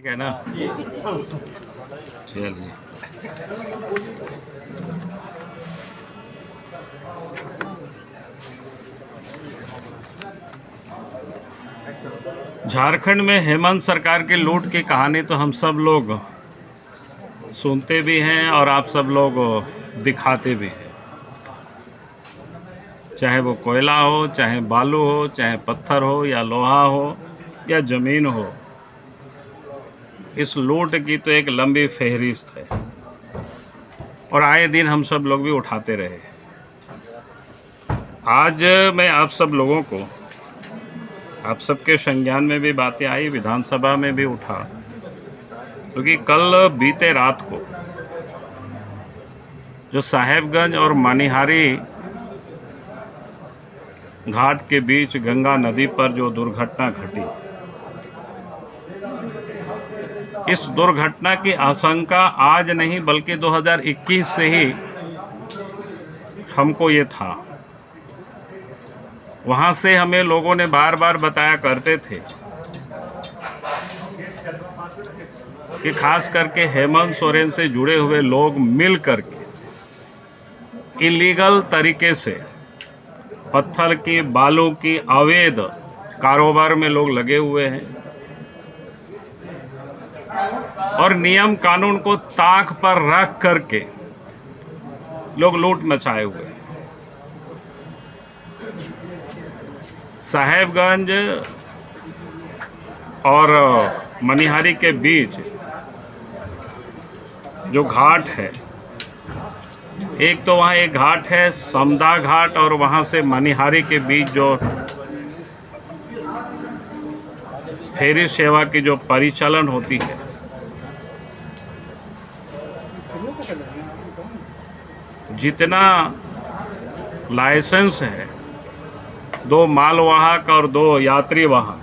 है ना, चलिए। झारखंड में हेमंत सरकार के लूट की कहानी तो हम सब लोग सुनते भी हैं और आप सब लोग दिखाते भी हैं। चाहे वो कोयला हो, चाहे बालू हो, चाहे पत्थर हो या लोहा हो या ज़मीन हो, इस लूट की तो एक लंबी फहरिस्त है और आए दिन हम सब लोग भी उठाते रहे। आज मैं आप सब लोगों को, आप सबके संज्ञान में भी बातें आई, विधानसभा में भी उठा, क्योंकि कल बीते रात को जो साहेबगंज और मनिहारी घाट के बीच गंगा नदी पर जो दुर्घटना घटी, इस दुर्घटना की आशंका आज नहीं बल्कि 2021 से ही हमको ये था। वहाँ से हमें लोगों ने बार बार बताया करते थे कि खास करके हेमंत सोरेन से जुड़े हुए लोग मिल करके इलीगल तरीके से पत्थर की, बालू की अवैध कारोबार में लोग लगे हुए हैं और नियम कानून को ताक पर रख करके लोग लूट मचाए हुए हैं। साहेबगंज और मनिहारी के बीच जो घाट है, एक तो वहाँ एक घाट है समदा घाट, और वहाँ से मनिहारी के बीच जो फेरी सेवा की जो परिचालन होती है, जितना लाइसेंस है, 2 मालवाहक और 2 यात्री वाहन,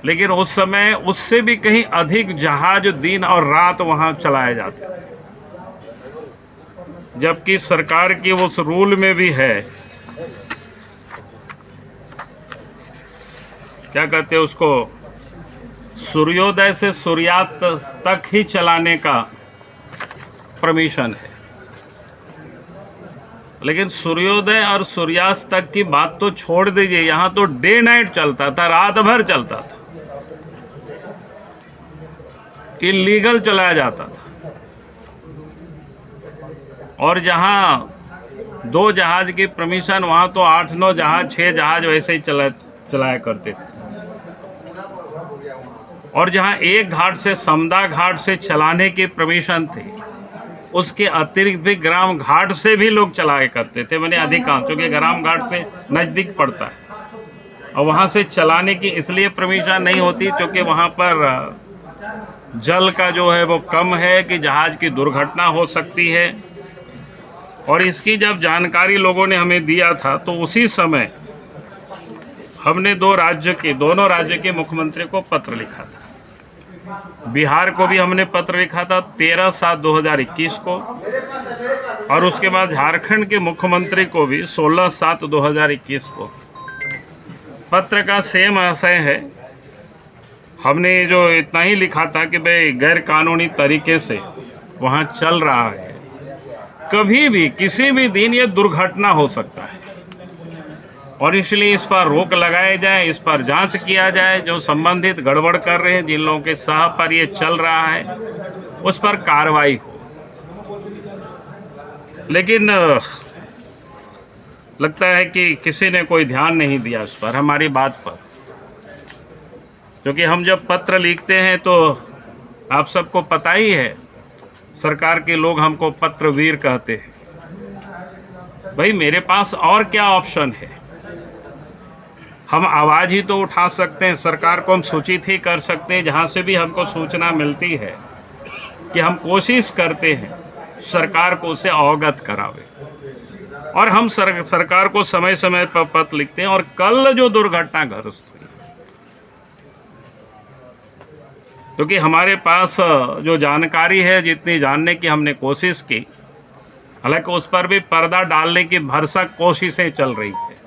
लेकिन उस समय उससे भी कहीं अधिक जहाज दिन और रात वहां चलाए जाते थे, जबकि सरकार की उस रूल में भी है, क्या कहते हैं उसको, सूर्योदय से सूर्यास्त तक ही चलाने का परमिशन है। लेकिन सूर्योदय और सूर्यास्त तक की बात तो छोड़ दीजिए, यहाँ तो डे नाइट चलता था, रात भर चलता था, इलीगल चलाया जाता था। और जहाँ 2 जहाज की परमिशन, वहाँ तो 8-9 जहाज, 6 जहाज वैसे ही चलाया करते थे। और जहाँ एक घाट से, समदा घाट से चलाने की परमिशन थी, उसके अतिरिक्त भी ग्राम घाट से भी लोग चलाया करते थे, मैंने अधिकांश, क्योंकि ग्राम घाट से नज़दीक पड़ता है। और वहाँ से चलाने की इसलिए परमिशन नहीं होती क्योंकि वहाँ पर जल का जो है वो कम है कि जहाज़ की दुर्घटना हो सकती है। और इसकी जब जानकारी लोगों ने हमें दिया था तो उसी समय हमने दोनों राज्य के मुख्यमंत्री को पत्र लिखा था। बिहार को भी हमने पत्र लिखा था 13/7/2021 को, और उसके बाद झारखंड के मुख्यमंत्री को भी 16/7/2021 को। पत्र का सेम आशय है। हमने जो इतना ही लिखा था कि भाई गैर कानूनी तरीके से वहाँ चल रहा है, कभी भी किसी भी दिन ये दुर्घटना हो सकता है, और इसलिए इस पर रोक लगाए जाए, इस पर जांच किया जाए, जो संबंधित गड़बड़ कर रहे हैं, जिन लोगों के सह पर ये चल रहा है, उस पर कार्रवाई हो। लेकिन लगता है कि किसी ने कोई ध्यान नहीं दिया उस पर, हमारी बात पर। क्योंकि हम जब पत्र लिखते हैं तो आप सबको पता ही है, सरकार के लोग हमको पत्रवीर कहते हैं। भाई मेरे पास और क्या ऑप्शन है? हम आवाज़ ही तो उठा सकते हैं, सरकार को हम सूचित ही कर सकते हैं, जहाँ से भी हमको सूचना मिलती है कि हम कोशिश करते हैं सरकार को उसे अवगत करावे, और हम सरकार को समय समय पर पत्र लिखते हैं। और कल जो दुर्घटनाग्रस्त हुई, क्योंकि हमारे पास जो जानकारी है, जितनी जानने की हमने कोशिश की, हालांकि उस पर भी पर्दा डालने की भरसक कोशिशें चल रही है।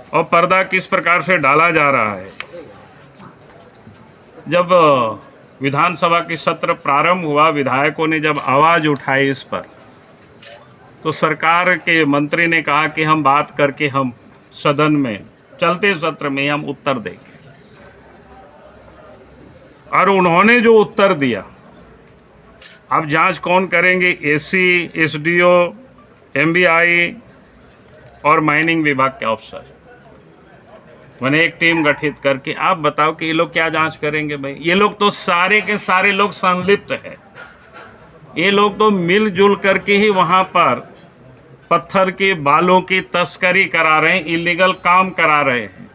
और पर्दा किस प्रकार से डाला जा रहा है जब विधानसभा की सत्र प्रारंभ हुआ, विधायकों ने जब आवाज़ उठाई इस पर, तो सरकार के मंत्री ने कहा कि हम बात करके हम सदन में चलते सत्र में हम उत्तर देंगे। और उन्होंने जो उत्तर दिया, अब जांच कौन करेंगे? एसी, एसडीओ, एमबीआई और माइनिंग विभाग के अफसर। मैंने एक टीम गठित करके, आप बताओ कि ये लोग क्या जांच करेंगे भाई? ये लोग तो सारे के सारे लोग संलिप्त हैं। ये लोग तो मिलजुल करके ही वहाँ पर पत्थर के बालों की तस्करी करा रहे हैं, इलीगल काम करा रहे हैं।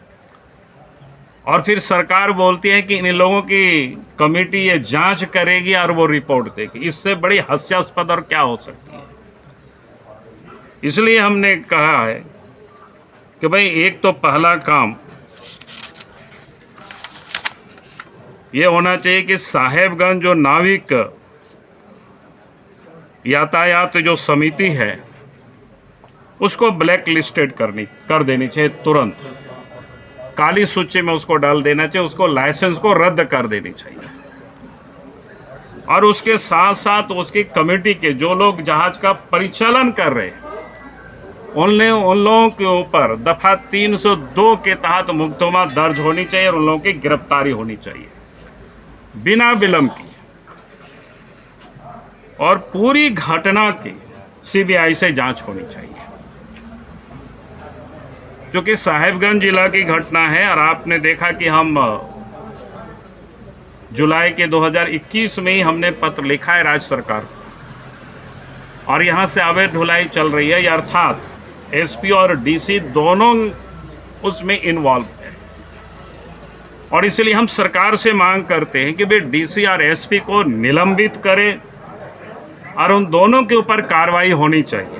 और फिर सरकार बोलती है कि इन लोगों की कमेटी ये जांच करेगी और वो रिपोर्ट देगी। इससे बड़ी हास्यास्पद और क्या हो सकती है? इसलिए हमने कहा है कि भाई एक तो पहला काम ये होना चाहिए कि साहेबगंज जो नाविक यातायात जो समिति है उसको ब्लैक लिस्टेड कर देनी चाहिए, तुरंत काली सूची में उसको डाल देना चाहिए, उसको लाइसेंस को रद्द कर देनी चाहिए। और उसके साथ साथ उसकी कमेटी के जो लोग जहाज का परिचालन कर रहे हैं उन लोगों के ऊपर दफा 302 के तहत मुकदमा दर्ज होनी चाहिए और उन लोगों की गिरफ्तारी होनी चाहिए बिना विलंब की। और पूरी घटना की सीबीआई से जांच होनी चाहिए, क्योंकि साहेबगंज जिला की घटना है। और आपने देखा कि हम जुलाई के 2021 में ही हमने पत्र लिखा है राज्य सरकार को, और यहाँ से अवैध ढुलाई चल रही है, अर्थात एसपी और डीसी दोनों उसमें इन्वॉल्व है। और इसलिए हम सरकार से मांग करते हैं कि वे डीसी और एसपी को निलंबित करें और उन दोनों के ऊपर कार्रवाई होनी चाहिए,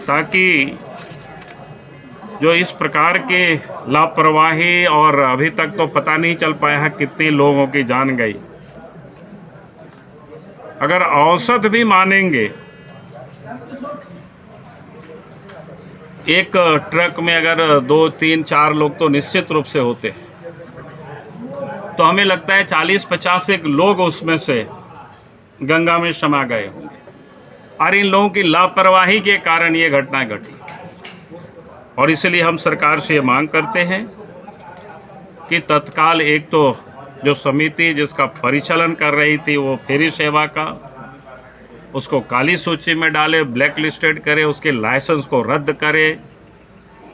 ताकि जो इस प्रकार के लापरवाही, और अभी तक तो पता नहीं चल पाया है कितने लोगों की जान गई। अगर औसत भी मानेंगे, एक ट्रक में अगर 2, 3, 4 लोग तो निश्चित रूप से होते हैं, तो हमें लगता है 40-50 एक लोग उसमें से गंगा में समा गए होंगे। और इन लोगों की लापरवाही के कारण ये घटना घटी। और इसलिए हम सरकार से ये मांग करते हैं कि तत्काल एक तो जो समिति जिसका परिचालन कर रही थी वो फेरी सेवा का, उसको काली सूची में डाले, ब्लैक लिस्टेड करे, उसके लाइसेंस को रद्द करे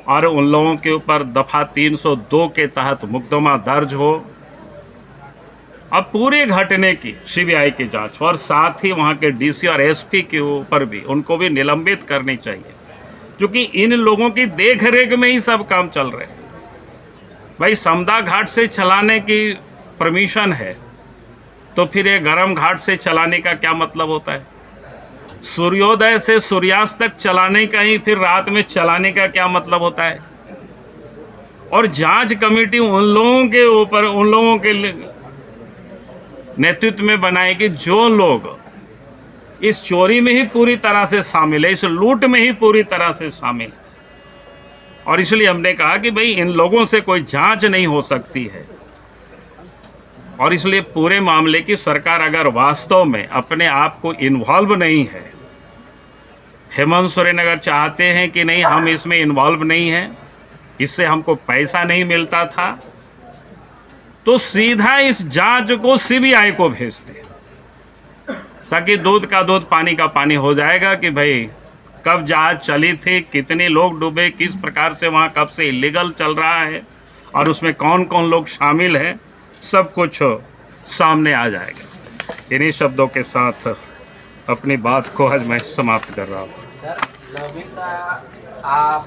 और उन लोगों के ऊपर दफा 302 के तहत मुकदमा दर्ज हो। अब पूरे घटने की सीबीआई की जांच हो, और साथ ही वहाँ के डीसी और एसपी के ऊपर भी उनको भी निलंबित करनी चाहिए, क्योंकि इन लोगों की देखरेख में ही सब काम चल रहे हैं। भाई समदा घाट से चलाने की परमिशन है, तो फिर ये गरम घाट से चलाने का क्या मतलब होता है? सूर्योदय से सूर्यास्त तक चलाने का ही फिर रात में चलाने का क्या मतलब होता है? और जांच कमेटी उन लोगों के ऊपर, उन लोगों के नेतृत्व में बनाएगी जो लोग इस चोरी में ही पूरी तरह से शामिल है, इस लूट में ही पूरी तरह से शामिल है। और इसलिए हमने कहा कि भाई इन लोगों से कोई जांच नहीं हो सकती है। और इसलिए पूरे मामले की सरकार अगर वास्तव में अपने आप को इन्वॉल्व नहीं है, हेमंत सोरेन अगर चाहते हैं कि नहीं हम इसमें इन्वॉल्व नहीं हैं, इससे हमको पैसा नहीं मिलता था, तो सीधा इस जांच को सीबीआई को भेजते, ताकि दूध का दूध पानी का पानी हो जाएगा कि भाई कब जहाज चली थी, कितने लोग डूबे, किस प्रकार से वहाँ कब से इलीगल चल रहा है और उसमें कौन कौन लोग शामिल हैं, सब कुछ सामने आ जाएगा। इन्हीं शब्दों के साथ अपनी बात को आज मैं समाप्त कर रहा हूँ। सर,